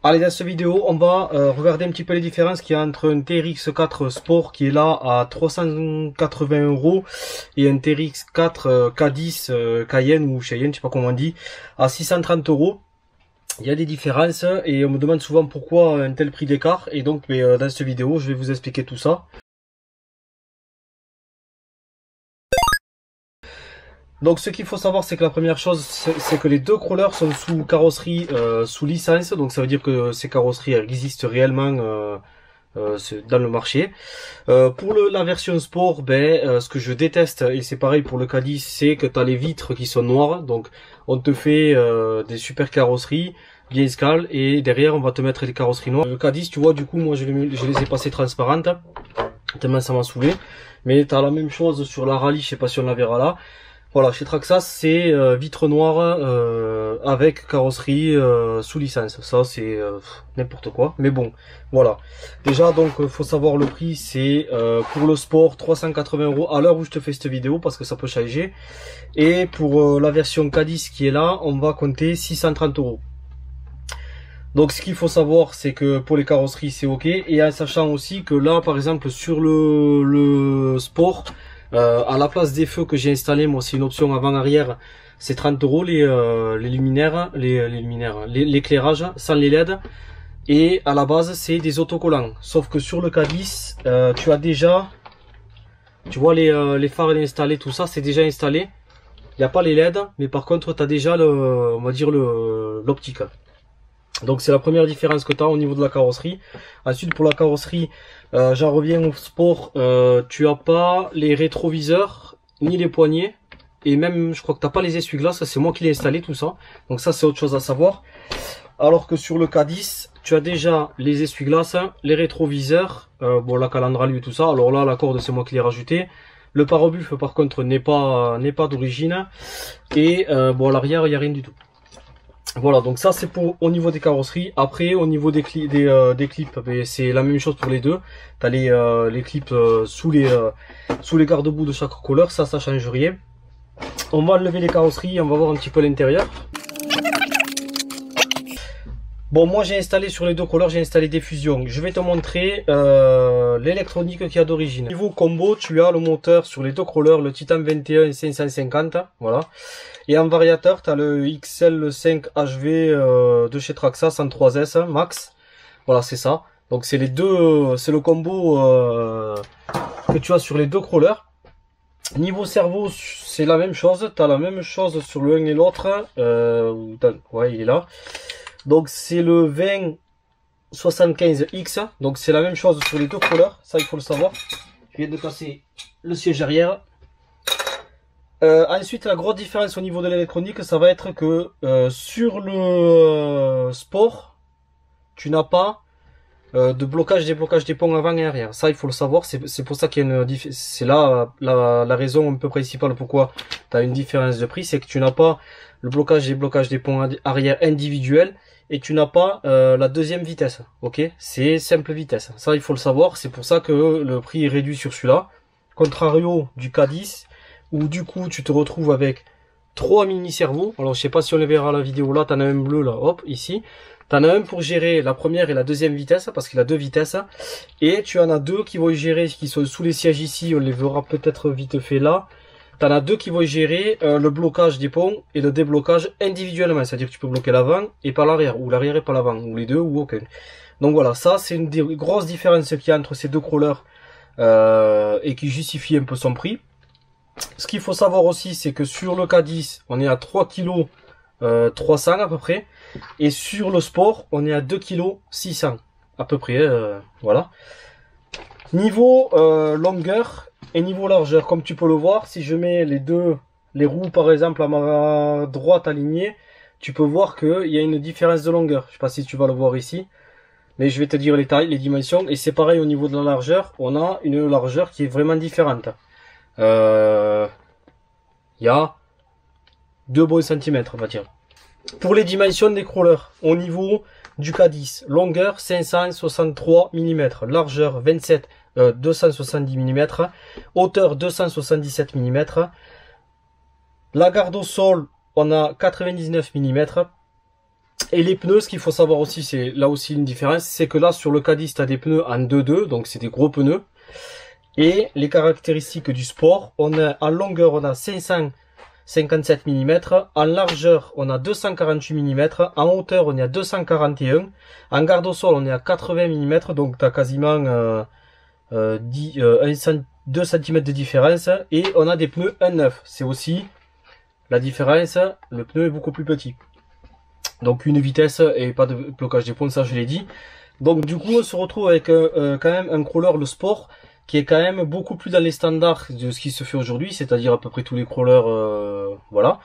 Allez, dans cette vidéo, on va regarder un petit peu les différences qu'il y a entre un TRX4 Sport qui est là à 380 € et un TRX4 K10 Cayenne ou Cheyenne, je sais pas comment on dit, à 630 €. Il y a des différences et on me demande souvent pourquoi un tel prix d'écart. Et donc, dans cette vidéo, je vais vous expliquer tout ça. Donc ce qu'il faut savoir, c'est que la première chose, c'est que les deux crawlers sont sous carrosserie sous licence. Donc ça veut dire que ces carrosseries existent réellement dans le marché. Pour la version sport, ce que je déteste, et c'est pareil pour le K10, c'est que tu as les vitres qui sont noires. Donc on te fait des super carrosseries bien scale et derrière on va te mettre des carrosseries noires. Le K10, tu vois, du coup moi je les ai passées transparentes, tellement ça m'a saoulé. Mais tu as la même chose sur la Rallye, je sais pas si on la verra là. Voilà, chez Traxxas, c'est vitre noire avec carrosserie sous licence. Ça, c'est n'importe quoi. Mais bon, voilà. Déjà, donc, faut savoir le prix. C'est pour le sport 380 € à l'heure où je te fais cette vidéo parce que ça peut changer. Et pour la version K10 qui est là, on va compter 630 €. Donc, ce qu'il faut savoir, c'est que pour les carrosseries, c'est OK. Et en sachant aussi que là, par exemple, sur le sport, à la place des feux que j'ai installé, moi c'est une option avant-arrière, c'est 30 € les luminaires, l'éclairage sans les LED. Et à la base c'est des autocollants. Sauf que sur le K10, tu as déjà, tu vois les phares installés, tout ça c'est déjà installé. Il n'y a pas les LED, mais par contre tu as déjà on va dire l'optique. Donc c'est la première différence que tu as au niveau de la carrosserie. Ensuite pour la carrosserie, j'en reviens au sport, tu as pas les rétroviseurs ni les poignées et même je crois que t'as pas les essuie-glaces, c'est moi qui l'ai installé tout ça. Donc ça c'est autre chose à savoir. Alors que sur le K10, tu as déjà les essuie-glaces, les rétroviseurs, bon la calandre et tout ça. Alors là la corde c'est moi qui l'ai rajouté. Le pare-buff par contre n'est pas d'origine et bon à l'arrière il n'y a rien du tout. Voilà, donc ça c'est pour au niveau des carrosseries. Après au niveau des clips, c'est la même chose pour les deux. T'as les clips sous les garde-boue de chaque couleur, ça change rien. On va enlever les carrosseries, on va voir un petit peu l'intérieur. Bon, moi j'ai installé sur les deux couleurs, j'ai installé des fusions. Je vais te montrer l'électronique qu'il y a d'origine. Niveau combo, tu as le moteur sur les deux crawlers, le Titan 21 550, voilà. Et en variateur, tu as le XL5 HV de chez Traxxas en 3S max. Voilà, c'est ça. Donc c'est les deux, c'est le combo que tu as sur les deux crawlers. Niveau cerveau, c'est la même chose. Tu as la même chose sur le 1 et l'autre. Ouais, il est là. Donc c'est le 2075X. Donc c'est la même chose sur les deux crawlers. Ça, il faut le savoir. Je viens de casser le siège arrière. Ensuite, la grosse différence au niveau de l'électronique, ça va être que sur le sport, tu n'as pas de blocage, déblocage des ponts avant et arrière. Ça, il faut le savoir. C'est pour ça qu'il y a une différence. C'est là la raison un peu principale pourquoi tu as une différence de prix, c'est que tu n'as pas le blocage, déblocage des ponts arrière individuels et tu n'as pas la deuxième vitesse. Ok, c'est simple vitesse. Ça, il faut le savoir. C'est pour ça que le prix est réduit sur celui-là. Contrario du K10. Où du coup tu te retrouves avec 3 mini cerveaux. Alors je sais pas si on les verra à la vidéo là, t'en as un bleu là, hop, ici. T'en as un pour gérer la première et la deuxième vitesse, parce qu'il a deux vitesses. Et tu en as deux qui vont gérer, qui sont sous les sièges ici, on les verra peut-être vite fait là. T'en as deux qui vont gérer le blocage des ponts et le déblocage individuellement. C'est-à-dire que tu peux bloquer l'avant et pas l'arrière, ou l'arrière et pas l'avant, ou les deux, ou aucun. Donc voilà, ça c'est une des grosses différences qu'il y a entre ces deux crawlers et qui justifie un peu son prix. Ce qu'il faut savoir aussi, c'est que sur le K10, on est à 3 kg 300 à peu près. Et sur le sport, on est à 2 kg 600 à peu près. Voilà. Niveau longueur et niveau largeur, comme tu peux le voir, si je mets les roues par exemple à ma droite alignée, tu peux voir qu'il y a une différence de longueur. Je sais pas si tu vas le voir ici. Mais je vais te dire les tailles, les dimensions. Et c'est pareil au niveau de la largeur. On a une largeur qui est vraiment différente. Il y a 2 bons centimètres on va dire. Pour les dimensions des crawlers, au niveau du K10, longueur 563 mm, largeur 270 mm, hauteur 277 mm, la garde au sol on a 99 mm, Et les pneus, ce qu'il faut savoir aussi, c'est là aussi une différence, c'est que là sur le Cadiz, tu as des pneus en 2-2, donc c'est des gros pneus. Et les caractéristiques du sport, on a en longueur, on a 557 mm, en largeur, on a 248 mm, en hauteur, on est à 241, en garde au sol, on est à 80 mm, donc tu as quasiment 2 cm de différence, et on a des pneus 1.9, c'est aussi la différence, le pneu est beaucoup plus petit. Donc une vitesse et pas de blocage des points, ça je l'ai dit. Donc du coup on se retrouve avec quand même un crawler, le sport, qui est quand même beaucoup plus dans les standards de ce qui se fait aujourd'hui, c'est-à-dire à peu près tous les crawlers, voilà.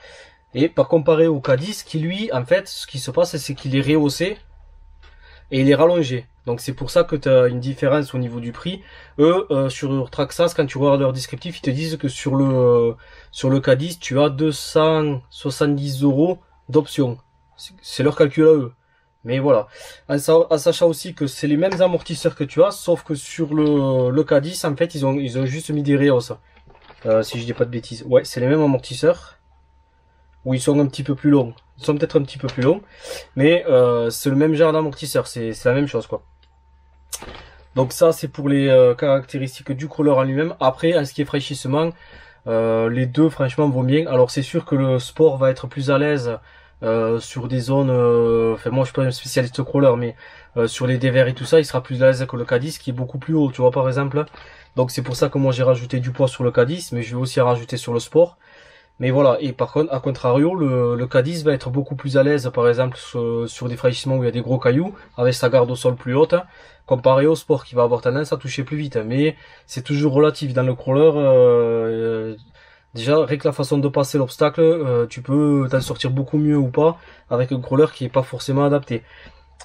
Et par comparé au Cadiz, qui lui, en fait, ce qui se passe, c'est qu'il est rehaussé et il est rallongé. Donc c'est pour ça que tu as une différence au niveau du prix. Eux, sur Traxxas, quand tu regardes leur descriptif, ils te disent que sur le Cadiz, tu as 270 € d'options. C'est leur calcul à eux. Mais voilà. En sachant aussi que c'est les mêmes amortisseurs que tu as, sauf que sur le Cadiz, en fait, ils ont juste mis des Reos. Si je dis pas de bêtises. Ouais, c'est les mêmes amortisseurs. Où ils sont un petit peu plus longs. Ils sont peut-être un petit peu plus longs. Mais c'est le même genre d'amortisseur. C'est la même chose, quoi. Donc ça, c'est pour les caractéristiques du crawler en lui-même. Après, en ce qui est fraîchissement, les deux, franchement, vont bien. Alors, c'est sûr que le sport va être plus à l'aise sur des zones, enfin moi je suis pas un spécialiste crawler, mais sur les dévers et tout ça, il sera plus à l'aise que le Cadiz qui est beaucoup plus haut, tu vois, par exemple. Donc c'est pour ça que moi j'ai rajouté du poids sur le Cadiz, mais je vais aussi rajouter sur le sport. Mais voilà, et par contre, à contrario, le Cadiz va être beaucoup plus à l'aise, par exemple, sur des fraîchissements où il y a des gros cailloux, avec sa garde au sol plus haute, comparé au sport qui va avoir tendance à toucher plus vite. Mais c'est toujours relatif dans le crawler. Déjà, avec la façon de passer l'obstacle, tu peux t'en sortir beaucoup mieux ou pas avec un crawler qui est pas forcément adapté.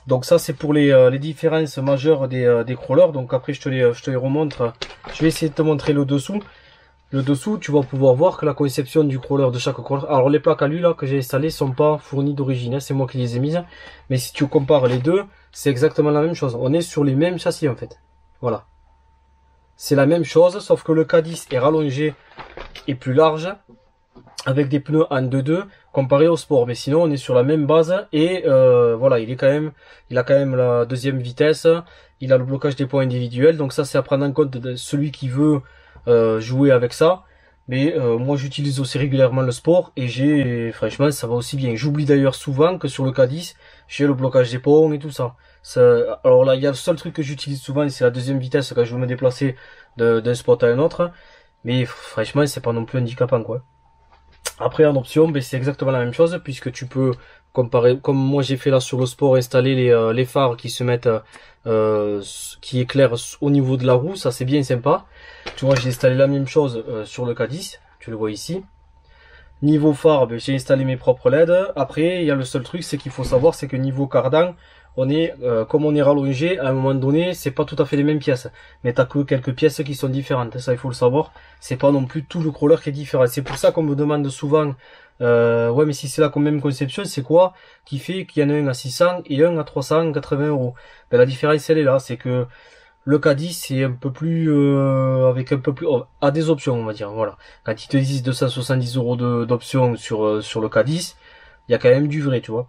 Donc ça, c'est pour les différences majeures des crawlers. Donc après, je te les remontre. Je vais essayer de te montrer le dessous. Le dessous, tu vas pouvoir voir que la conception du crawler de chaque crawler. Alors les plaques à lui là que j'ai installées sont pas fournies d'origine, hein, c'est moi qui les ai mises. Mais si tu compares les deux, c'est exactement la même chose. On est sur les mêmes châssis en fait. Voilà. C'est la même chose, sauf que le Cadiz est rallongé et plus large, avec des pneus en 2-2 comparé au sport. Mais sinon, on est sur la même base et voilà, il a quand même la deuxième vitesse, il a le blocage des points individuels. Donc ça, c'est à prendre en compte de celui qui veut jouer avec ça. Mais moi, j'utilise aussi régulièrement le sport et franchement, ça va aussi bien. J'oublie d'ailleurs souvent que sur le Cadiz, j'ai le blocage des ponts et tout ça. Alors là, il y a le seul truc que j'utilise souvent, c'est la deuxième vitesse quand je veux me déplacer d'un spot à un autre. Mais franchement, c'est pas non plus handicapant, quoi. Après, en option, ben, c'est exactement la même chose, puisque tu peux comparer, comme moi j'ai fait là sur le sport, installer les phares qui se mettent, qui éclairent au niveau de la roue, ça c'est bien sympa. Tu vois, j'ai installé la même chose sur le Cadiz, tu le vois ici. Niveau phare, ben, j'ai installé mes propres LED. Après, il y a le seul truc, c'est qu'il faut savoir, c'est que niveau cardan, on est, comme on est rallongé, à un moment donné, c'est pas tout à fait les mêmes pièces. Mais t'as que quelques pièces qui sont différentes. Ça, il faut le savoir. C'est pas non plus tout le crawler qui est différent. C'est pour ça qu'on me demande souvent, ouais, mais si c'est la même conception, c'est quoi qui fait qu'il y en a un à 600 et un à 380 €? Ben, la différence, elle est là. C'est que le Cadiz, c'est un peu plus, avec un peu plus, à des options, on va dire, voilà. Quand ils te disent 270 € d'options sur le Cadiz, il y a quand même du vrai, tu vois.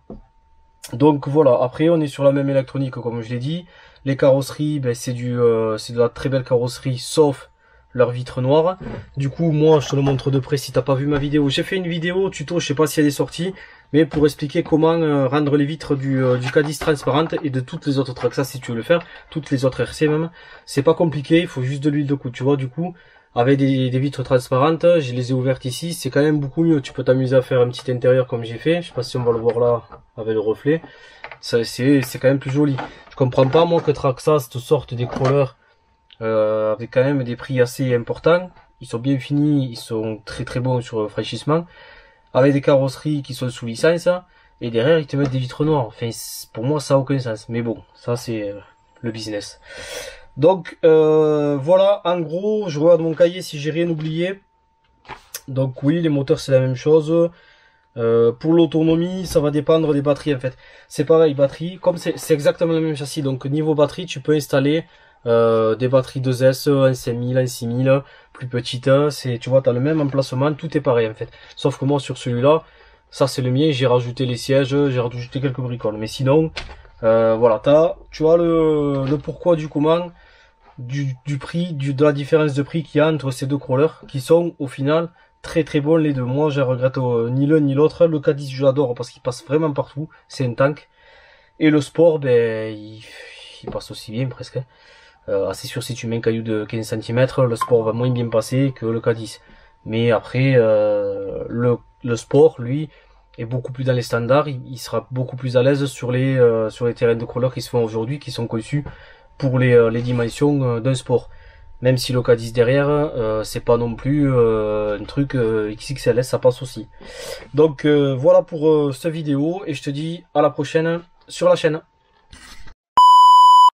Donc voilà, après on est sur la même électronique comme je l'ai dit. Les carrosseries, ben, c'est de la très belle carrosserie sauf leur vitre noire. Du coup moi je te le montre de près si t'as pas vu ma vidéo. J'ai fait une vidéo tuto, je sais pas si elle est sortie, mais pour expliquer comment rendre les vitres du Cadiz transparentes et de toutes les autres Traxxas si tu veux le faire, toutes les autres RC même. C'est pas compliqué, il faut juste de l'huile de coude, tu vois. Du coup avec des vitres transparentes, je les ai ouvertes ici, c'est quand même beaucoup mieux. Tu peux t'amuser à faire un petit intérieur comme j'ai fait. Je sais pas si on va le voir là avec le reflet. C'est quand même plus joli. Je comprends pas moi que Traxxas te sorte des crawlers avec quand même des prix assez importants. Ils sont bien finis, ils sont très très bons sur le fraîchissement, avec des carrosseries qui sont sous licence, et derrière ils te mettent des vitres noires. Enfin, pour moi ça a aucun sens. Mais bon, ça c'est le business. Donc voilà, en gros, je regarde mon cahier si j'ai rien oublié. Donc oui, les moteurs c'est la même chose. Pour l'autonomie, ça va dépendre des batteries en fait. C'est pareil, batterie, comme c'est exactement le même châssis. Donc niveau batterie, tu peux installer des batteries 2S, un 5000, un 6000, plus petites. Tu vois, tu as le même emplacement, tout est pareil en fait. Sauf que moi sur celui-là, Ça c'est le mien, j'ai rajouté les sièges, j'ai rajouté quelques bricoles. Mais sinon, voilà, tu vois le pourquoi du comment, du prix, de la différence de prix qu'il y a entre ces deux crawlers, qui sont au final très très bons les deux. Moi je regrette ni l'un ni l'autre. Le K10 je l'adore parce qu'il passe vraiment partout, c'est un tank. Et le sport, ben il passe aussi bien presque. C'est sûr, si tu mets un caillou de 15 cm, le sport va moins bien passer que le K10. Mais après, le sport, lui, est beaucoup plus dans les standards. Il sera beaucoup plus à l'aise sur les terrains de crawler qui se font aujourd'hui, qui sont conçus pour les dimensions d'un sport. Même si le K10 derrière, c'est pas non plus un truc XXLS, ça passe aussi. Donc voilà pour cette vidéo, et je te dis à la prochaine sur la chaîne.